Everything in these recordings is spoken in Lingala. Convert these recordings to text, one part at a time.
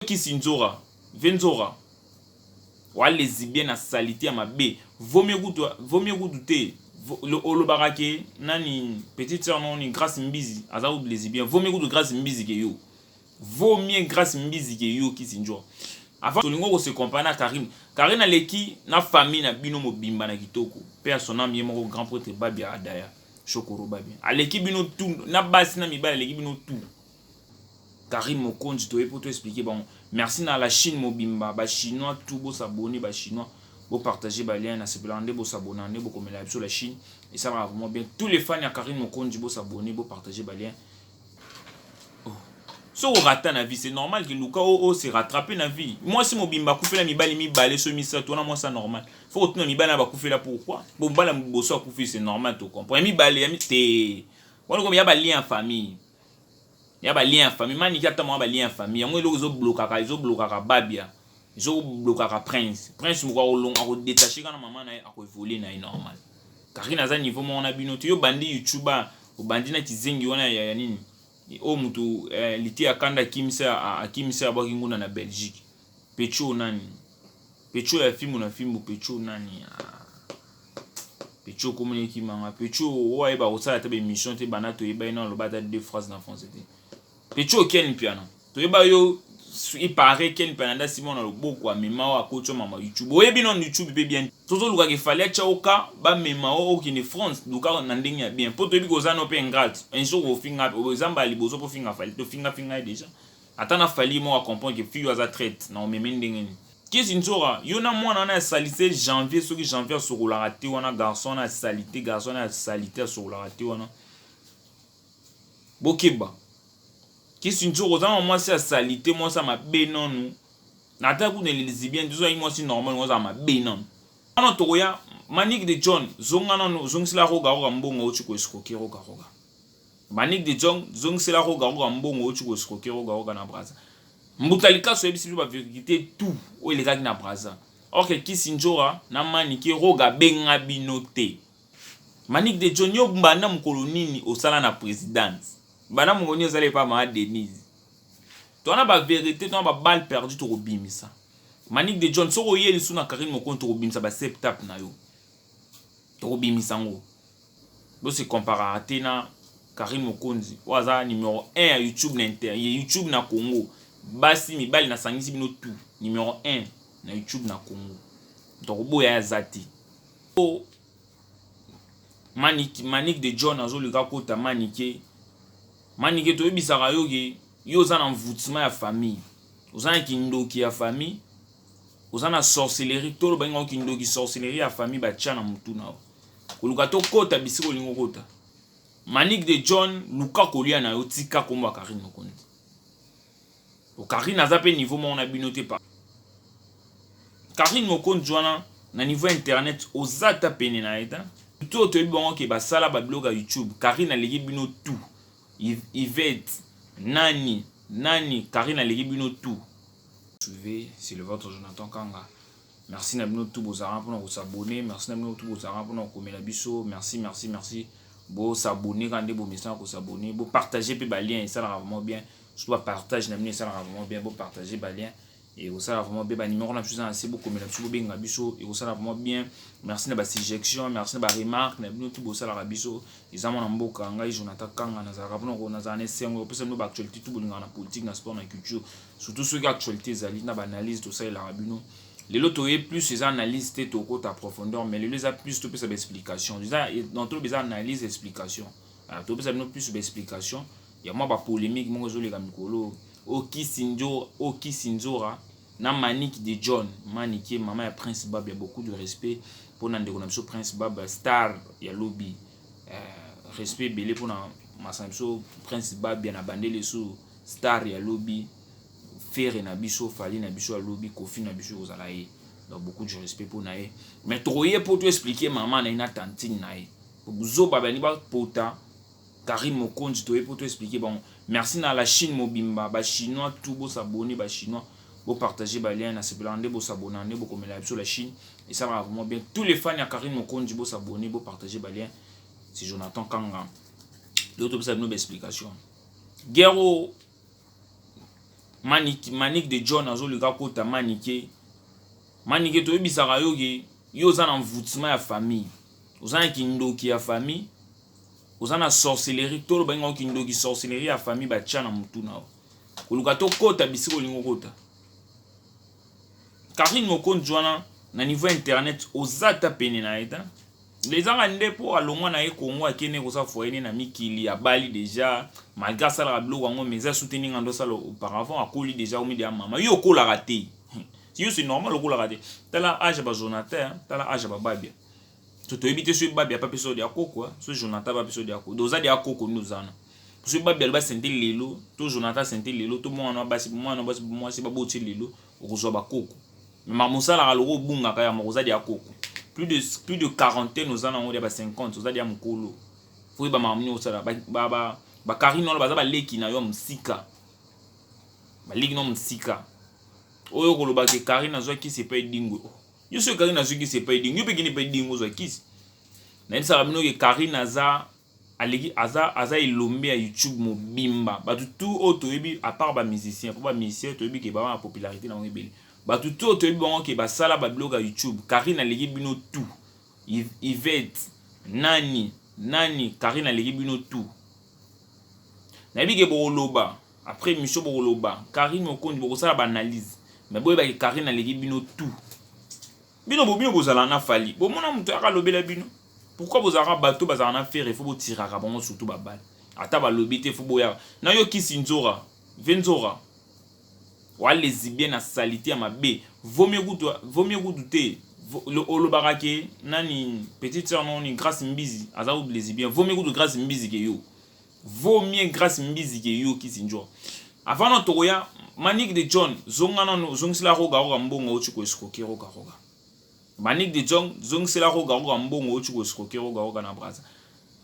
Kisinzora, Venzora. Wa lesbienne à salité à ma B. Vaut mieux goûter. Le barake, nani, petite soeur non, ni grâce mbizi. Azaoud lesbienne. Vaut mieux goûter grâce mbizi que yo. Vaut mieux grâce mbizi que yo Kisinzora. Avant Solingo se compare à Karine. Karine aleki na famille na bino mobimba na kitoko. Père son âme yemo grand prêtre Babia Adaya. Chokoro Babia. Aleki bino tout na basi na mibala aleki bino tout. Karine Mokonzi to pour te expliquer bon merci na la Chine mobimba ba chinois tout beau s'abonner ba chinois beau partager ba lien na se blender beau s'abonner beau comme sur la Chine et ça va vraiment bien tous les fans à Karine Mokonzi beau s'abonner beau partager ba lien. So rata na vie c'est normal que Luka se rattraper na vie. Moi si mobimba couper la mibali mi balé so mi ça toi moi ça normal. Faut que tu mibali ba couper là pourquoi? Bon bala bosso couper c'est normal to comprends. Mi balé mi té. Voilà comme y a ba lien en famille. Il y a des liens en famille. Il y a des liens en famille. Il y a des bloqués, ils ont bloqué Babia. Ils ont bloqué Prince. Prince, il a détaché quand maman a volé normal. Car il y a un niveau, on a bien noté. Il y a des bandits YouTubers, des bandits qui zengi wana ya nini. O mutu liti akanda kimsa bakinguna na Belgique. Pecho nani. Pecho ya film na film Pecho nani. Pecho communique manga. Pecho wa eba osala tabe émission te banato eba ina lo bata deux phrases na français. Pecho ken piano to yeba yo il paraît ken piano Simon na loboko amema wa kocho mama YouTube oyebi non YouTube pe bien tozo luka ke fallait chaoka ba mema o kine France luka na ndenge ya bien poto yebi kozana pe ngrat un jour au finga o zamba libozo po finga fallait to finga déjà atana fali mo a comprendre que fille za traite na o meme ndenge ni kesi nzora yo na mwana na salité janvier soki janvier sur la raté wana garçon na salité sur la raté wana bokeba qui sont toujours moi c'est la salité moi ça m'a bénon nous n'attends que les lesbiennes disons moi c'est normal moi ça m'a bénon non toya Manique de John zonga non zong sila roga mbongo ochi ko escroquer roga Manique de John zong sila roga mbongo ochi ko escroquer roga na braza mbutalika so ebisi ba vérité tout o les gars na braza or que qui sinjora na Manique roga benga binote Manique de John yo mbanda mukolo nini osala na présidence bana mongoni ozale pas ma Denise to na ba vérité to na ba balle perdue to robimisa Manique de John soko yeli suna Karine Mokonzi to robimisa ba septap na yo to robimisa ngo bo se comparaté na Karine Mokonzi waza numéro 1 à YouTube na YouTube na Congo basi mibali na sangisi bino tout numéro 1 na YouTube na Congo to boya zati o Manique de John azo le kota Manique to ebisaka yoki yo za na envoûtement ya famille ozana kindoki ya famille ozana sorcellerie to lobango kindoki sorcellerie ya famille ba tchana mutu na koluka to kota bisiko lingo kota Manique de John luka kolia na yo tika komba Karine Mokonzi o Karine azape niveau mo na binote pa Karine Mokonzi wana na niveau internet ozata pene na eta tout to ebongo ke ba sala ba blog à YouTube Karine aleki bino tout Yvette, Nani, Karine Allegibino tout. Suivez, c'est le vôtre Jonathan Kanga. Merci Nabino tout vos arants pour vous abonner. Merci Nabino tout vos arants pour nous commettre la biso. Merci. Bon s'abonner quand vous message pour s'abonner. Bon partager puis lien et ça vraiment bien. Je dois partager Nabino ça vraiment bien. Bon partager lien et ça vraiment bien. Numéro na plus assez beaucoup mais la biso bien biso et ça vraiment bien. Merci na ba suggestion, merci na ba remarque Nabino tout vos ça la biso. Ils ont mon mboka ngai Jonathan Kanga na za rapona na za nesengo pesa no ba actualité tout bolinga na politique na sport na culture surtout ceux qui actualité zali na ba analyse tout ça et la rabino les loto est plus ces analyses té to côté profondeur mais les a plus tout ça explication déjà dans tout les analyse explication tout ça no plus explication il y a moi ba polémique mo zo le ka mikolo o Kisinzora na Manique de John Manique maman ya Prince Bab il y a beaucoup de respect pour nande ko na biso Prince Bab star ya lobby respect belé pour na masamso Prince Bab bien abandé sous star ya lobby faire na biso fali na biso ya lobby kofi na biso ozalaye donc beaucoup de respect pour nae mais troyer pour te expliquer maman na ina tantine nae buzo baba ni ba pota Karine Mokonzi to pour te expliquer bon merci na la Chine mobimba ba chinois tout beau s'abonner ba chinois beau partager ba lien na se blender beau s'abonner beau comme la sur la Chine et ça va vraiment bien tous les fans ya Karine Mokonzi beau s'abonner beau partager ba lien c'est Jonathan Kanga l'autre ça nous explication guerre Manique de John azoluka kota Manique to ebisaka yo oza na envoûtement ya famille. Oza na kindoki ya famille. Oza na sorcellerie tolo bainga kindoki sorcellerie ya famille batia na mutu na. Koluka to kota bisiko olingo kota. Karine Mokonzi wana na niveau internet ozata pene na eta. Les gens ande pour alongwa na ye Congo akene ko sa foyene na mikili ya bali déjà malgré ça la blog ngo meza soutenir ndo ça auparavant akoli déjà au milieu mama yo ko la raté. Si yo c'est normal ko la raté. Tala age ba Jonathan, tala age ba Babia. To éviter ce Babia pas peso de akoko, ce Jonathan ba peso de akoko. Doza de akoko nous ana. Ce Babia ba sentir lelo, to Jonathan sentir lelo, to mo na basi moi c'est ba boti lelo, ozo ba koko. Mais mamusa la loro bunga kaya moza de akoko. Plus de quarantaine aux ans, on a 50, aux ans mukolo. Faut ba mamni osala ba karino ba za leki na yo msika. Ba leki no msika. Oyo koloba ke karina zo ki se pa dingo. Yo so karina zo ki se pa dingo, yo pe kini pa dingo zo ki. Na nsa ramino ke karina za aleki aza ilombe ya YouTube mobimba. Ba tout auto ebi à part ba musicien, pour ba musicien to ebi ke ba popularité na ngibeli. Batu tout to bon ke basala ba blog à YouTube. Karine alegi bino tout. Yvette, nani Karine alegi bino tout. Na bi ke boloba après mission boloba. Karine Mokonzi bosala ba analyse. Mais boy ba ke Karine alegi bino tout. Bino bozala na fali. Bo mona muto aka lobela bino. Pourquoi bozara bateau bazara na faire il faut tiraka bon surtout ba balle. Ata ba lobité faut boya. Na yo kisinzora, venzora. Ou lesbienne à salité à ma bé. Vaut mieux goûter. Le barake, nani, petite soeur non, ni grâce mbizi. Azaou lesbienne. Vaut mieux goûter grâce mbizi que yo. Vaut mieux grâce mbizi que yo qui sinjo. Avant notre roya, Manique de John, zonga non, zongsila roga mbongo ochuko escroquer roga. Manique de John, zongsila roga mbongo ochuko escroquer roga na braza.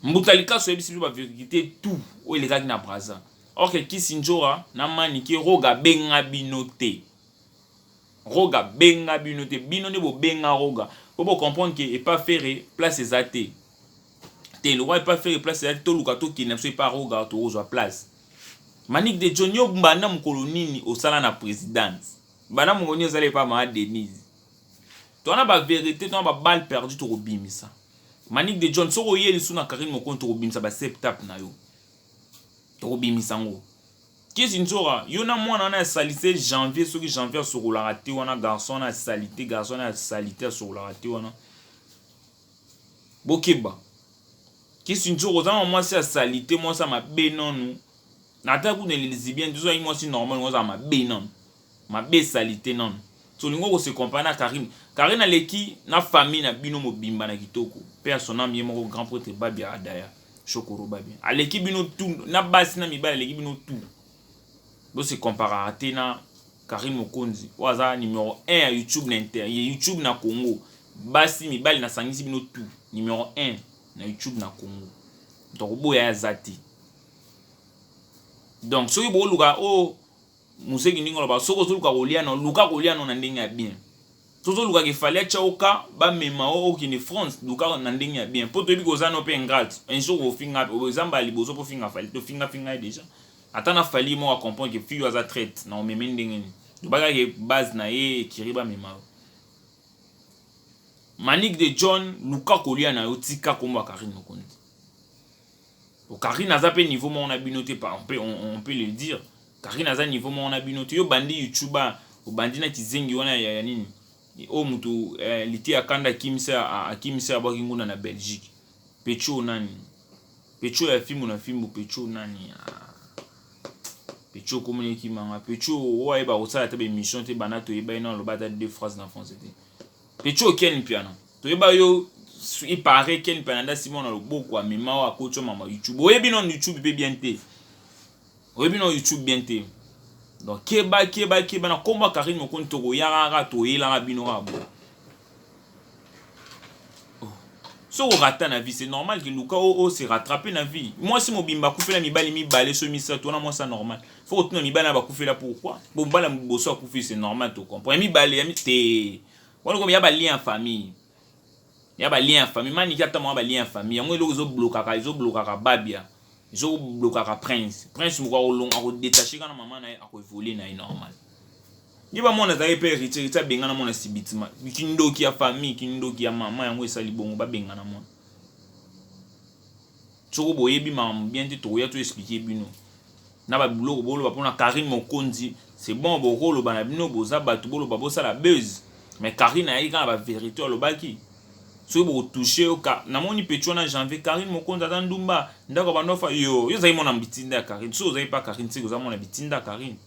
Mbutalika so ebisi ba vérité tout. O les gars na braza. Or que Kisinjora na maniki roga benga binote. Roga benga binote. Binone bo benga roga. Faut comprendre que et pas faire place ezate. Te le roi pas faire place ezate to lukato ki na so pas roga to ozo place. Manique de Jonyo mbana mkolonini osala na présidence. Bana mngoni osala pas ma Denise. To na ba vérité to na ba balle perdue to robimisa. Manique de John soko yeli suna Karine Mokonzi to robimisa ba septap na yo. Tobimisango. Qu'est-ce que tu yo na mwana na salité janvier soki janvier sur la raté wana garçon na salité sur la raté wana. Bokeba. Qu'est-ce que tu moi c'est salité moi ça ma benon. Nata ku ne lesbienne tu vois moi c'est normal moi ça ma benon. Ma be salité non. So lingo ko se compare na Karine. Karine aleki na famille na bino mobimba na kitoko. Père son ami mo grand prêtre Babia Adaya. Chokoro Babia. À l'équipe bino tout na basi na mibale l'équipe bino tout. Bo se comparaté na Karine Mokonzi. Waza numéro 1 à YouTube na YouTube na Congo. Basi mibale na sangisi bino tout. Numéro 1 na YouTube na Congo. Donc boya zati. Donc soki bo luka o museki ningo lo ba soko luka koliano luka koliano na ndenge ya bien. Toto luka ke fallait chaoka ba mema o ki ni France luka na ndenge ya bien. Poto ebi kozana pe ngrat. Un jour au finga au exemple libozo po finga fallait to finga déjà. Atana fali mo a comprendre que fiyo za traite na o meme ndenge ni. Do baga ke base na ye kiriba mema. Manique de John luka koliana yo tika komba Karine Mokonzi. Au Karine a zappé niveau mon abinoté par on peut le dire. Karine a zappé niveau mon abinoté yo bandi YouTuber o bandi na tizengi wana ya nini. O mutu liti akanda kimisa abaki nguna na Belgique. Pecho nani? Pecho ya filmu na filmu Pecho nani? Pecho komune kimanga. Pecho o eba osala tabe mission te banato eba ina lobata deux phrases na français te. Pecho ken piano. To eba yo il paraît ken piano Simon na loboko amema wa kocho mama YouTube. Oyebi non YouTube pe bien te. Oyebi non YouTube bien te. Donc keba na komba Karine Mokonzi to yara to yela bino abo. So rata na vie c'est normal que Luka se rattraper na vie. Moi si mobimba kufela mibali mibale so misa to na moi ça normal. Faut que mibala ba kufela pourquoi? Bon bala boso kufi c'est normal to comprendre. Mibale yami te. Wala ko ya ba lien en famille. Ya ba lien en famille mani kata mo ba lien en famille. Yango zo bloka ka Babia. zo blokaka prince moko olonga ko détacher kana maman na ako évoluer na normal. Yiba mona za pe héritier ta benga na mona sibitima kindoki ya famille kindoki ya maman yango esali bongo ba benga na mona. Tsoko boyebi mam bien te to ya to expliquer bino. Na ba buloko bolo ba pona Karine Mokonzi c'est bon bokolo bana bino boza batu bolo ba bosa la buzz mais Karine ayi kana ba vérité olobaki. So bo toucher au ka na moni petona janvier Karine Mokonzi ata ndumba ndako bandofa yo zai mona bitinda Karine so zai pas Karine c'est za mona bitinda Karine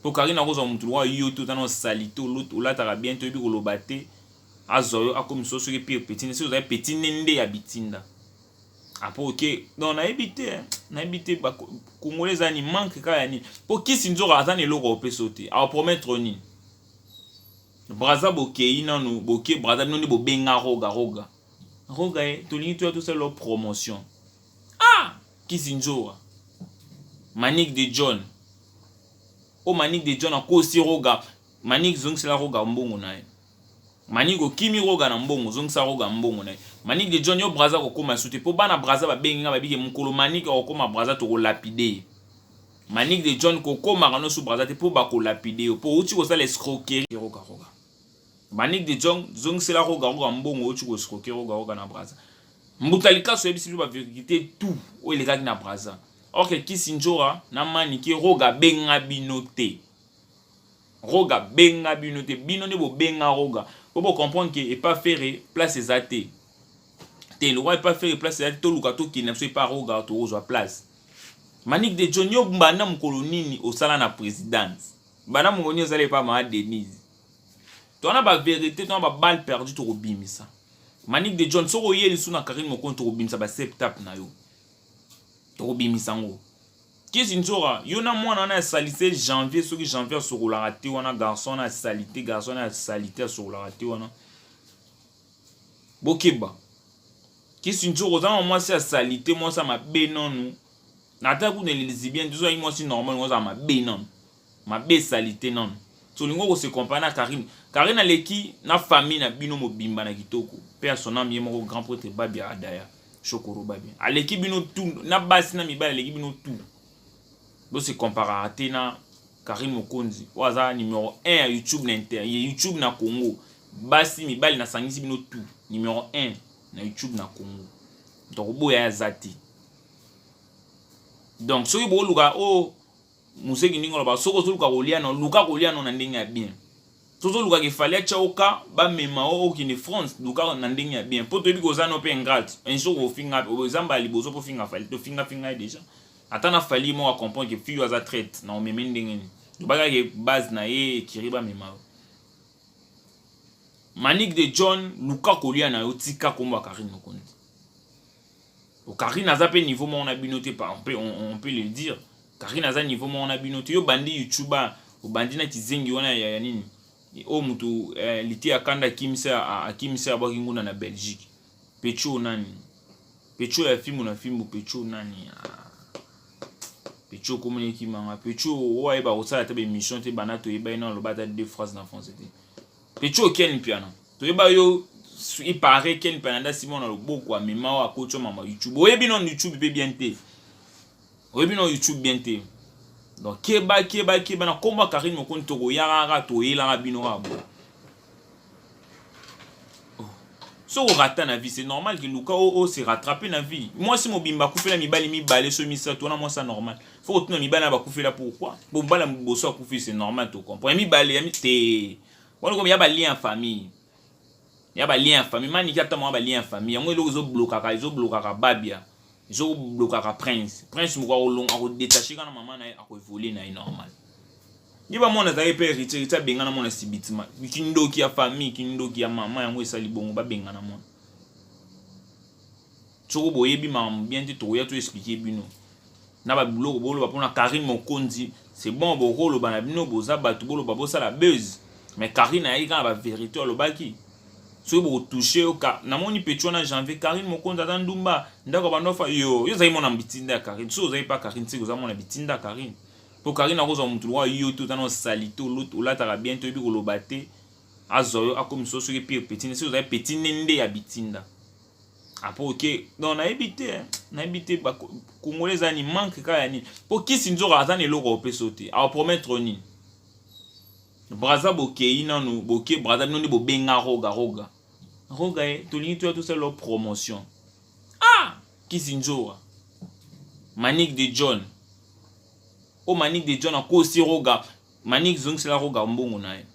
po Karine akoza mutu wa yo to tano salito l'autre olataka bien to bi kolobate azoyo akomiso so ke pire petine so zai petine nde ya bitinda apo ok donc na ebité ba congolais ani manque ka yani po kisi nzora azana eloko opeso te a promettre ni braza bokei nanu boke braza noni bo benga roga tolingi to tout ça leur promotion kisi nzora Manique de John o Manique de John akosi roga Manique zongsela roga mbongo naye Manique okimi roga na mbongo zongsa roga mbongo naye Manique de John yo braza ko koma sute po bana braza ba benga ba bike mukolo Manique ko koma braza to ko lapide Manique de John ko koma kano su braza te po ba ko lapide po uti ko sala escroquerie roga Manique de John zongsela roga mbongo uti ko escroquerie roga na braza mbutalika so ebisi ba vérité tout o ele kaki na braza. Or que Kisinjora na Manique roga benga binote. Roga benga binote. Binone bo benga roga. Pour comprendre que et pas faire place les athées. Te le roi est pas faire place les athées. Tout le gâteau qui n'a pas roga to ozo place. Manique de John yo bana mkolonini au sala na présidence. Bana mkolonini zale pas ma Denise. To na ba vérité to na ba balle perdue to robimisa. Manique de John soko yeli suna Karine Mokonzi to robimisa ba septap na yo. Robimisango kisi nzora yona mwana na salité janvier soki janvier sur la raté wana garçon na salité sur la raté wana bokeba kisi nzora za moi c'est salité moi ça ma benonu nata ku ne lesbien dizo yi moi c'est normal moi ça ma benon ma be salité non so lingo ko se compare na Karine aleki na famille na bino mobimba na kitoko père son ami mo grand prêtre Babia Adaya Chokoro babi. À l'équipe bino tout na basi na mibale l'équipe bino tout. Bo se comparer à na Karine Mokonzi. Waza numéro 1 à YouTube na YouTube na Congo. Basi mibale na sangisi bino tout. Numéro 1 na YouTube na Congo. Donc boya zati. Donc soki bo luka museki ningo ba soko luka koliano luka koliano na ndenge ya bien. Toujours luka ke fallait chaoka ba mema o ki ni France luka na ndenge ya bien poto bi kozana pe ngrat un jour au finga o zamba libozo po finga fallait to finga déjà atana fali mo a comprendre que fiyo za traite na o meme ndenge ni to baga ke base na ye kiriba mema Manique de John luka kolia na yo tika komba Karine Mokonzi o Karine aza pe niveau mo on a binoté par on peut le dire Karine aza niveau mo on a binoté yo bandi YouTuber o bandi na kizengi wana ya nini o mutu liti akanda kimisa abaki nguna na Belgique Pecho nani Pecho ya filmu na filmu Pecho nani Pecho komune kimanga Pecho o eba osala te be mission te bana to eba ina lo bata deux phrases na français te Pecho ken piano to eba yo il paraît ken piano Simon na lo boko amema wa kocho mama YouTube oyebi non YouTube be bien te oyebi non YouTube bien te donc keba na komba Karine Mokonzi to yara to yela bino rabo so rata na vie c'est normal que luka se rattraper na vie moi si mobimba kufela mibali mibale so misa to na moi ça normal faut que mibala ba kufela pourquoi bon bala boso kufi c'est normal to comprendre mibale ya te wala ko ya ba lien en famille mani kata mo ba lien en famille yango zo bloka babia zo bloka prince moko olonga ko détacher kana maman na ako évoluer na normal yiba mona za pe héritier ta benga na mona sibitima kindoki ya famille kindoki ya maman yango esali bongo ba benga na mona tsoko boyebi mam bien te to ya to expliquer bino na ba buloko bolo ba pona Karine Mokonzi c'est bon bokolo bana bino boza batu bolo ba bosa la buzz mais Karine ayi kana ba vérité olobaki so bo toucher au ka na moni petona janvier Karine Mokonzi ata ndumba ndako bandofa yo zai mona bitinda Karine so zai pas Karine c'est za mona bitinda Karine po Karine akoza mutu wa yo to tano salito l'autre olataka bien to bi kolobate azoyo akomiso so ke pire petine so zai petine nde ya bitinda Après, ok, donc on a évité, Congolais, il manque quand même. Pour qui si nous avons l'euro peut sauter, à promettre ni. Braza bokei nanu, boke, braza noni bo benga roga. Roga, tu tout ça leur promotion. Ah! Qui si nous Manique de John. Oh, Manique de John, a aussi roga. Manique zong c'est la roga mbongo na ye.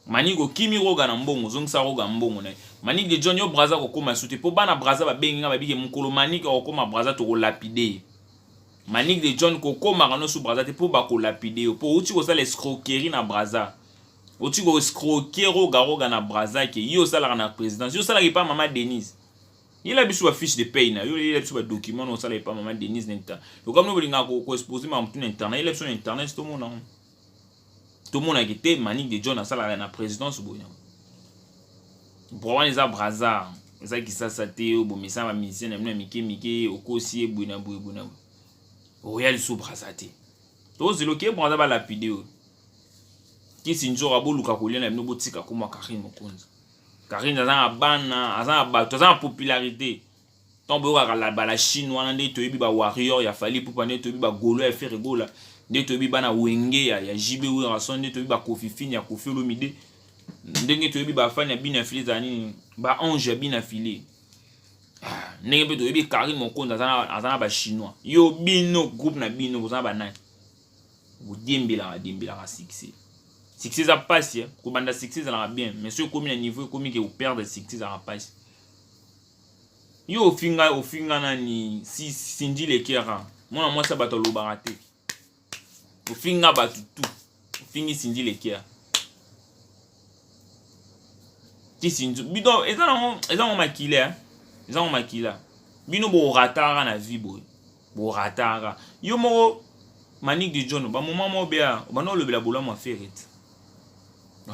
Manique o kimi roga na mbongo, zong sa roga mbongo na ye. Manique de John yo braza ko koma soute po bana braza ba benga ba bike mukolo Manique ko koma braza to ko lapide. Manique de John ko koma kano su braza te po ba ko lapide po uti ko sa l'escroquerie na braza. Uti ko escroquer roga na braza ke yo sala na présidence. Yo sala ki pa maman Denise. Il a biso ba fiche de paye na. Il a biso ba document no sala pa maman Denise nenta. Yo comme no bolinga ko exposer ma mtu na internet, il a biso na internet tout monde. Tout le monde a été Manique de John a sala na présidence boya. Pour les abrazar, ça qui ça té au bomisa ma musicien na mike okosi buina. Royal sous brazate. To ziloke braza ba lapide. Qui sinjo rabo luka kolia na mnobo tika kuma Karine Mokonzi. Karine azana bana, azana ba, azana popularité. Tombe ka la Chine wana nde to yebi ba warrior ya fali pour pané to yebi ba golo ya faire gola. Nde to yebi bana wenge ya jibe wi rason nde to yebi ba Kofi Fini ya Kofi Olomide. Ndenge to yebi ba fani ya bina fili zani ba ange ya bina fili. Ndenge pe to yebi Karine Mokonzi azana ba chinois. Yo bino groupe na bino bozana ba nani. Bo diembela ka succès. Succès ça passe, ko banda succès ça va bien, mais sur combien niveau combien que vous perdre succès ça va passe. Yo ofinga nani si Cindy Lekera. Moi ça bato lo baraté. Ofinga batu tout. Ofingi Cindy Lekera. Ti Cindy bidon ezan makila. Ezan makila. Bino bo ratara na vie boy. Bo ratara. Yo mo Manique de John ba moment mo bia, ba no le bela bola mo faire.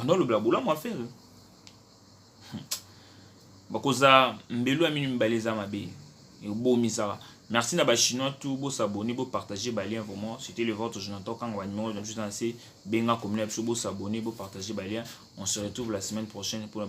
Non le blaboula moi faire. Bakoza mbelu amini mbaleza mabe. Et beau misara. Merci na ba chinois tout beau s'abonner, beau partager ba lien vraiment. C'était le vôtre Jonathan Kangwa numéro de juste danser benga communauté beau s'abonner, beau partager ba lien. On se retrouve la semaine prochaine pour la